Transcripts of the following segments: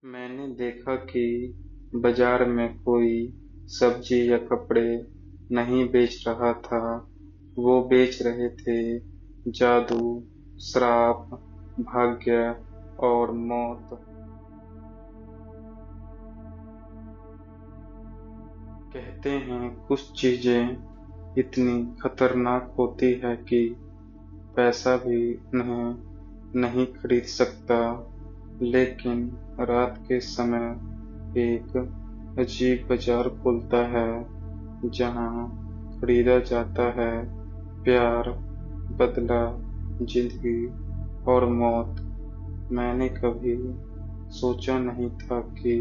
मैंने देखा कि बाजार में कोई सब्जी या कपड़े नहीं बेच रहा था। वो बेच रहे थे जादू, श्राप, भाग्य और मौत। कहते हैं कुछ चीजें इतनी खतरनाक होती है कि पैसा भी उन्हें नहीं खरीद सकता। लेकिन रात के समय एक अजीब बाजार खुलता है जहाँ खरीदा जाता है प्यार, बदला, जिंदगी और मौत। मैंने कभी सोचा नहीं था कि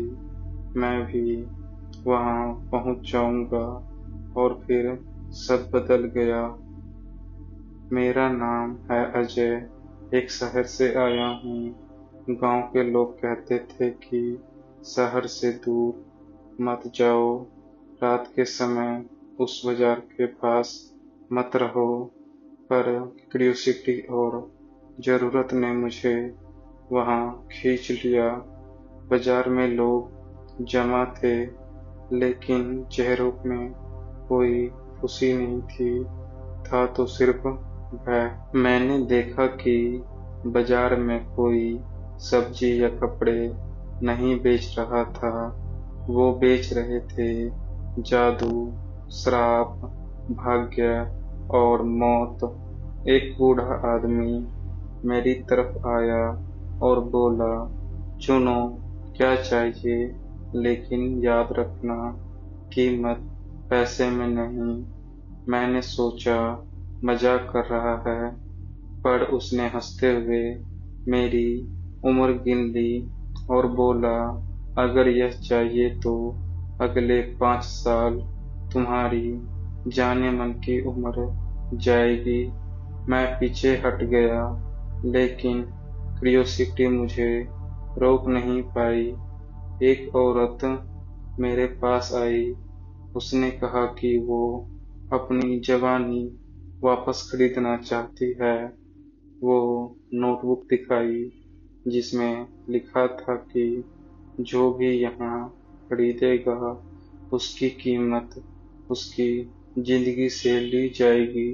मैं भी वहाँ पहुँच जाऊँगा और फिर सब बदल गया। मेरा नाम है अजय। एक शहर से आया हूँ। गांव के लोग कहते थे कि शहर से दूर मत जाओ, रात के समय उस बाजार के पास मत रहो। पर क्यूरियोसिटी और जरूरत ने मुझे वहां खींच लिया। बाजार में लोग जमा थे, लेकिन चेहरों में कोई खुशी नहीं थी, था तो सिर्फ भय। मैंने देखा कि बाजार में कोई सब्जी या कपड़े नहीं बेच रहा था। वो बेच रहे थे जादू, श्राप, भाग्य और मौत। एक बूढ़ा आदमी मेरी तरफ आया और बोला, चुनो क्या चाहिए, लेकिन याद रखना कीमत पैसे में नहीं। मैंने सोचा मजाक कर रहा है, पर उसने हंसते हुए मेरी उम्र गिन ली और बोला, अगर यह चाहिए तो अगले 5 साल तुम्हारी जाने मन की उम्र जाएगी। मैं पीछे हट गया, लेकिन क्यूरियोसिटी मुझे रोक नहीं पाई। एक औरत मेरे पास आई। उसने कहा कि वो अपनी जवानी वापस खरीदना चाहती है। वो नोटबुक दिखाई जिसमें लिखा था कि जो भी यहाँ खरीदेगा उसकी कीमत उसकी जिंदगी से ली जाएगी।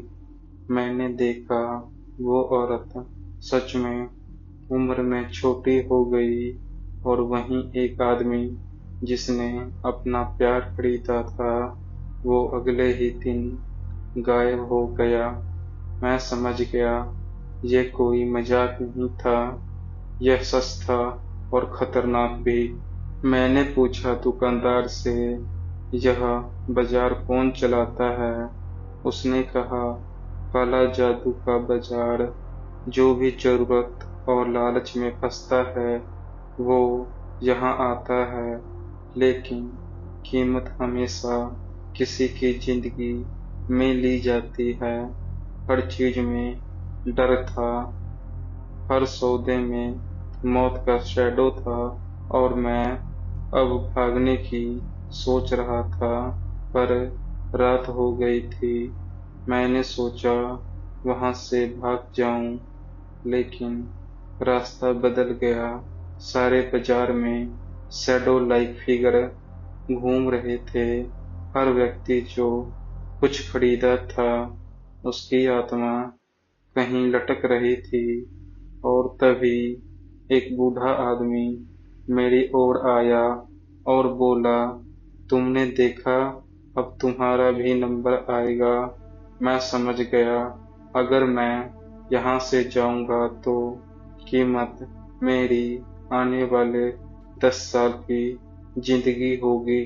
मैंने देखा वो औरत सच में उम्र में छोटी हो गई, और वहीं एक आदमी जिसने अपना प्यार खरीदा था वो अगले ही दिन गायब हो गया। मैं समझ गया ये कोई मजाक नहीं था, यह सच था और खतरनाक भी। मैंने पूछा दुकानदार से, यह बाजार कौन चलाता है? उसने कहा, काला जादू का बाजार। जो भी जरूरत और लालच में फंसता है वो यहाँ आता है, लेकिन कीमत हमेशा किसी की जिंदगी में ली जाती है। हर चीज में डर था, हर सौदे में मौत का शैडो था, और मैं अब भागने की सोच रहा था, पर रात हो गई थी। मैंने सोचा वहां से भाग जाऊं, लेकिन रास्ता बदल गया। सारे बाजार में शैडो लाइक फिगर घूम रहे थे। हर व्यक्ति जो कुछ खरीदा था उसकी आत्मा कहीं लटक रही थी। और तभी एक बूढ़ा आदमी मेरी ओर आया और बोला, तुमने देखा, अब तुम्हारा भी नंबर आएगा। मैं समझ गया अगर मैं यहाँ से जाऊंगा तो कीमत मेरी आने वाले 10 साल की जिंदगी होगी।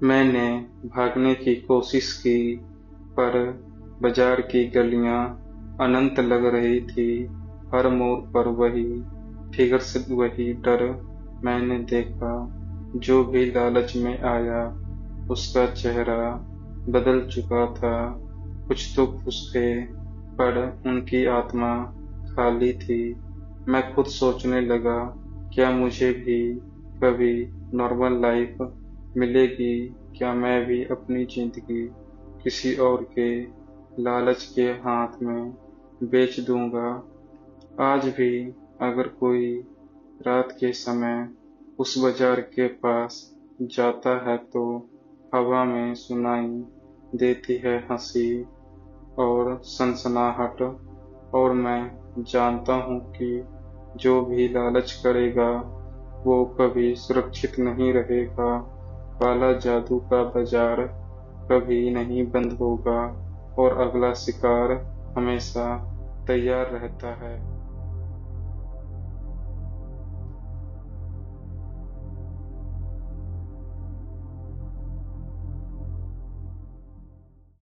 मैंने भागने की कोशिश की, पर बाजार की गलियां अनंत लग रही थी। हर मोड़ पर वही फिगर से वही डर। मैंने देखा जो भी लालच में आया उसका चेहरा बदल चुका था। कुछ तो खुश थे, पर उनकी आत्मा खाली थी। मैं खुद सोचने लगा, क्या मुझे भी कभी नॉर्मल लाइफ मिलेगी? क्या मैं भी अपनी जिंदगी किसी और के लालच के हाथ में बेच दूंगा? आज भी अगर कोई रात के समय उस बाजार के पास जाता है तो हवा में सुनाई देती है हंसी और सनसनाहट, और मैं जानता हूँ कि जो भी लालच करेगा वो कभी सुरक्षित नहीं रहेगा। काला जादू का बाजार कभी नहीं बंद होगा और अगला शिकार हमेशा तैयार रहता है।